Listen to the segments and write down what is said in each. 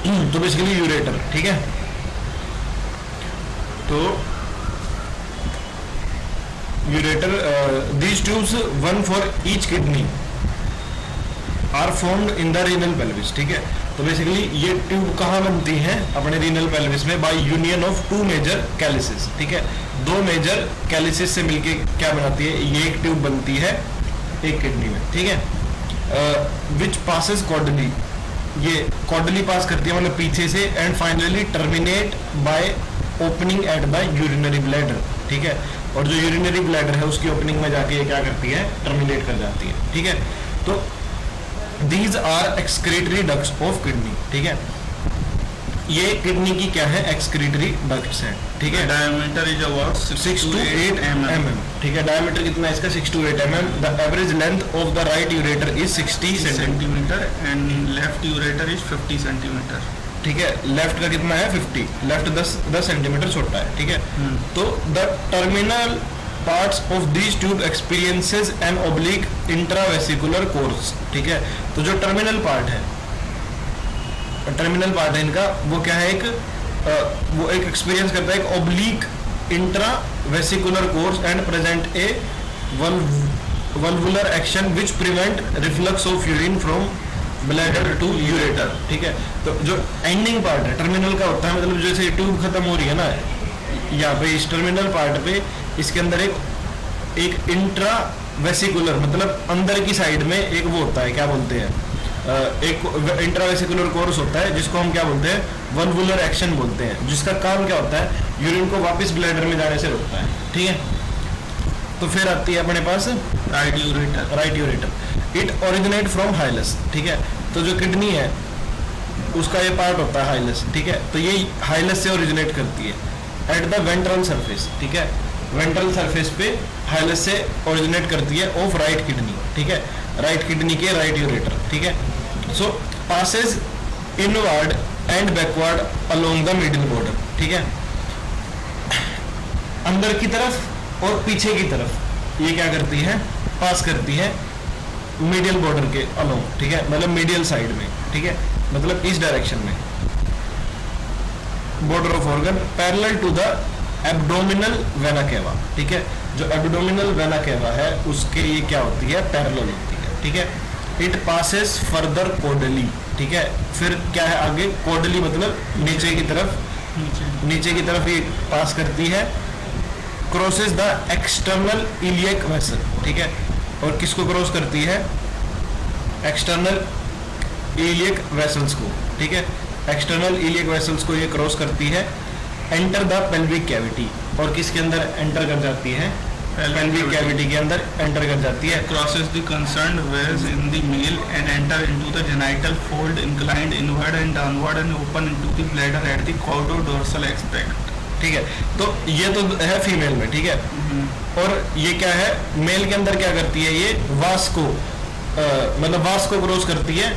तो basically ureter, ठीक है। तो ureter, these tubes one for each kidney are formed in the renal pelvis, ठीक है। तो बेसिकली ये ट्यूब कहाँ बनती है अपने रीनल पेल्विस में, by union of two major calyces, ठीक है। दो मेजर कैलिसिस से मिलके क्या बनाती है, ये एक ट्यूब बनती है एक किडनी में, ठीक है। विच पासेस कॉर्डली, ये कॉर्डली पास करती है मतलब पीछे से, and finally terminate by opening at the urinary bladder, ठीक है। और जो यूरिनरी ब्लैडर है उसकी ओपनिंग में जाके ये क्या करती है, टर्मिनेट कर जाती है, ठीक है। तो these are excretory ducts of kidney, ठीक है। ये किडनी की क्या है, एक्सक्रीटरी डक्ट्स है, ठीक है। Diameter is about 6 to 8 mm, ठीक है। डायमीटर कितना है इसका, 6 to 8 mm। The average length of the right ureter is 60 centimetre and left ureter is 50 centimetre, ठीक है। लेफ्ट का कितना है 50, लेफ्ट 10 सेंटीमीटर छोटा है, ठीक है। तो the terminal parts of this tube experiences an oblique intravesicular course, ठीक है। तो जो टर्मिनल पार्ट है इनका, वो क्या है, वो एक एक्सपीरियंस करता है एक oblique intravesicular course and present a valvular action which prevent reflux of urine from bladder to ureter, ठीक है। तो जो एंडिंग पार्ट है टर्मिनल का होता है, मतलब जैसे ट्यूब खत्म हो रही है ना यहाँ पे, इस टर्मिनल पार्ट पे इसके अंदर एक इंट्रा वेसिकुलर मतलब अंदर की साइड में एक वो होता है, क्या बोलते हैं, एक इंट्रावेसिकुलर कोर्स होता है जिसको हम क्या बोलते हैं, वल्वुलर एक्शन बोलते हैं, जिसका काम क्या होता है, यूरिन को वापस ब्लैडर में जाने से रोकता है, ठीक है। तो फिर आती है अपने पास right ureter. It originate from hilus, ठीक है। तो जो किडनी है उसका ये पार्ट होता है हाइलस, ठीक है। तो ये हाइलस से ओरिजिनेट करती है एट द वेंट्रल सरफेस, ठीक है। वेंट्रल सरफेस पे हाइलस से ओरिजिनेट करती है ऑफ राइट किडनी, ठीक है। राइट किडनी के राइट यूरेटर, ठीक है। So passes inward and backward along the middle border, ठीक है। अंदर की तरफ और पीछे की तरफ ये क्या करती है, पास करती है मीडियल बॉर्डर के अलोंग, ठीक है, मतलब मीडियल साइड में, ठीक है, मतलब इस डायरेक्शन में border of organ parallel to the abdominal vena cava, ठीक है। जो एब्डोमिनल वेना केवा है उसके ये क्या होती है, पैरेलल होती है, ठीक है। इट पासेस फर्दर कोडली, ठीक है। फिर क्या है आगे, कोडली मतलब नीचे की तरफ ये पास करती है, crosses the external iliac vessel, ठीक है। और किसको क्रॉस करती है, एक्सटर्नल इलियक वेसल्स को, ठीक है। एक्सटर्नल इलियक वेसल्स को ये क्रॉस करती है, एंटर द पेल्विक कैविटी, और किसके अंदर एंटर कर जाती है, पेल्विक कैविटी के अंदर एंटर कर जाती है। Crosses the concerned vessels in the male and enter into the genital fold inclined inward and downward and open into the bladder at the caudodorsal aspect, ठीक है। तो ये तो है फीमेल में, ठीक है। और ये क्या है, मेल के अंदर क्या करती है, ये वास को मतलब वास को क्रॉस करती है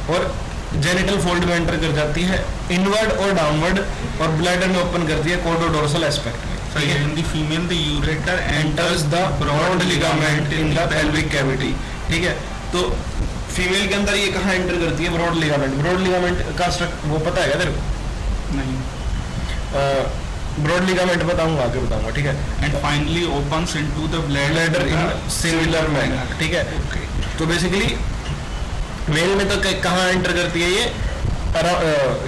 और जेनिटल फोल्ड में एंटर कर जाती है, इनवर्ड और डाउनवर्ड, और ब्लैडर में ओपन करती है कॉर्डोडोर्सल एस्पेक्ट में, ठीक है। In the female the ureter enters the broad ligament in the pelvic cavity, ठीक है। तो फीमेल के अंदर ये कहाँ एंटर करती है, ब्रॉड लिगामेंट का स्ट्रक्चर वो पता है क्या तेरे को? नहीं। ब्रॉड लिगामेंट बताऊंगा, आगे बताऊंगा, ठीक है। And finally opens into the bladder in similar manner, ठीक है। तो बेसिकली मेल में तो कहाँ एंटर करती है ये,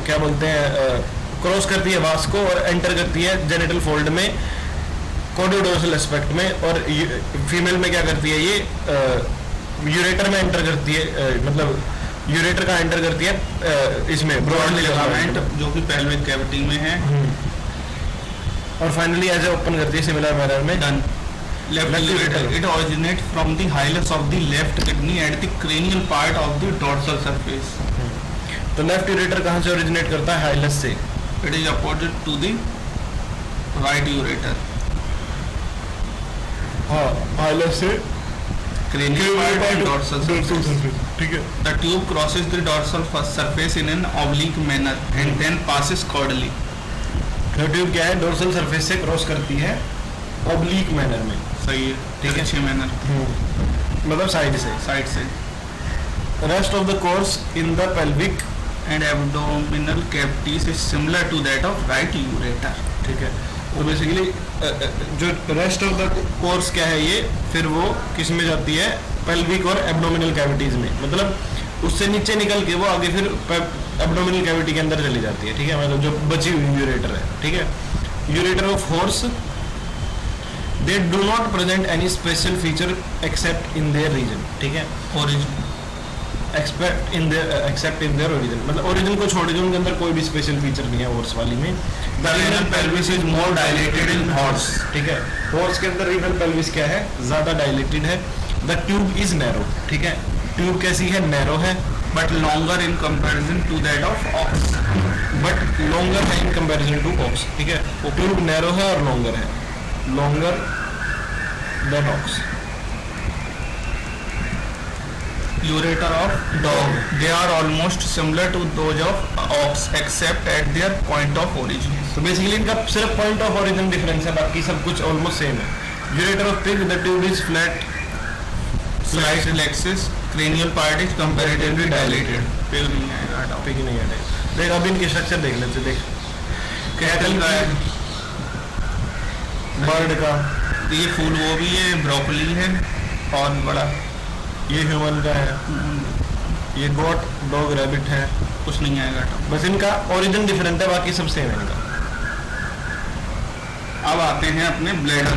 क्या बोलते हैं, क्रॉस करती है वास को और एंटर करती है जेनिटल फोल्ड में कॉर्डोडोर्सल एस्पेक्ट में, और फीमेल में क्या करती है, ये यूरेटर में एंटर करती है, मतलब यूरेटर का एंटर करती है इसमें ब्रॉड लिगामेंट जो कि पेल्विक कैविटी में है, और फाइनली ऐसे ओपन करती है सिमिलर मैनर में। Done. Left ureter. It originates from the hilus of the left kidney at the cranial part of the dorsal surface. तो लेफ्ट यूरेटर कहाँ से ओरिजिनेट करता है, हाइलस से। It is opposite to the right ureter. हाँ, हाइलस से cranial part and dorsal surface. ठीक है। The tube crosses the dorsal surface in an oblique manner and then passes caudally. तो ट्यूब क्या है, डोर्सल सरफेस से क्रॉस करती है ऑब्लिक मैनर में, सही है, ठीक है, अच्छे मैनर, मतलब साइड से। साइड से। Rest of the course in the pelvic and abdominal cavities is similar to that of right ureter. ठीक है, तो बेसिकली जो रेस्ट ऑफ द कोर्स क्या है ये, फिर वो किस में जाती है, पेल्विक और एब्डोमिनल कैविटीज में, मतलब उससे नीचे निकल के वो आगे फिर एब्डोमिनल कैविटी के अंदर चली जाती है। ठीक है, मतलब जो बची हुई यूरेटर है। ठीक है, ureter of horse they do not present any special feature except in their region. ठीक है, Origin. Expect in their except in their origin, मतलब ओरिजिन को छोड़ के उनके अंदर कोई भी स्पेशल फीचर नहीं है हॉर्स वाली में। The renal pelvis is more dilated in horse. ठीक है, हॉर्स के अंदर रीनल पेल्विस क्या है, ज्यादा डायलेटेड है। The tube is narrow. ठीक है, ट्यूब कैसी है, नैरो है, But longer in comparison to that of ox. But longer है इन कंपैरिजन टू ऑक्स। ठीक है, ट्यूब नैरो है और लॉन्गर है, longer than ox. Ureter of dog. They are almost similar to those of ox except at their point of origin. तो basically इनका सिर्फ point of origin difference है, बाकी सब कुछ ऑलमोस्ट सेम है। Ureter of pig, the tube is flat, Slight axis, cranial part is comparatively dilated. Pig नहीं आएगा dog. पिग नहीं है। देख अब इनके स्ट्रक्चर देख लेते, देख कैटल का है, बर्ड का, ये फूल वो भी है, ब्रोकली है और बड़ा ये ह्यूमन का है, ये गोट, डॉग, रैबिट है। कुछ नहीं आएगा dog. बस इनका ओरिजिन डिफरेंट है, बाकी सब सेम है इनका। अब आते हैं अपने ब्लैडर